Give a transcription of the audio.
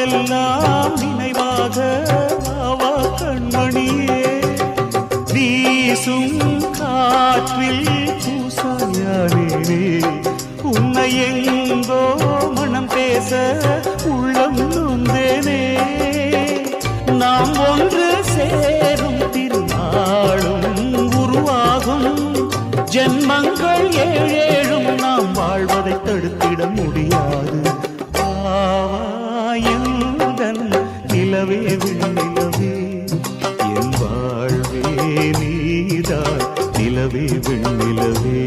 நாளெல்லாம் நினைவாக ஆவா கண்மணியே வீசும் காற்றில் பூசாயானே உன்னை எங்கோ மனம் பேச உள்ளம் நொந்தேனே நாம் ஒன்று சேரும் திருநாளும் உருவாகும் ஜென்மங்கள் ஏழேழும் நாம் வாழ்வதை தடுத்திட முடியாது ஆவாயுடன் நிலவே விண்ணிலவே என் வாழ்வே நீதான் நிலவே விண்ணிலவே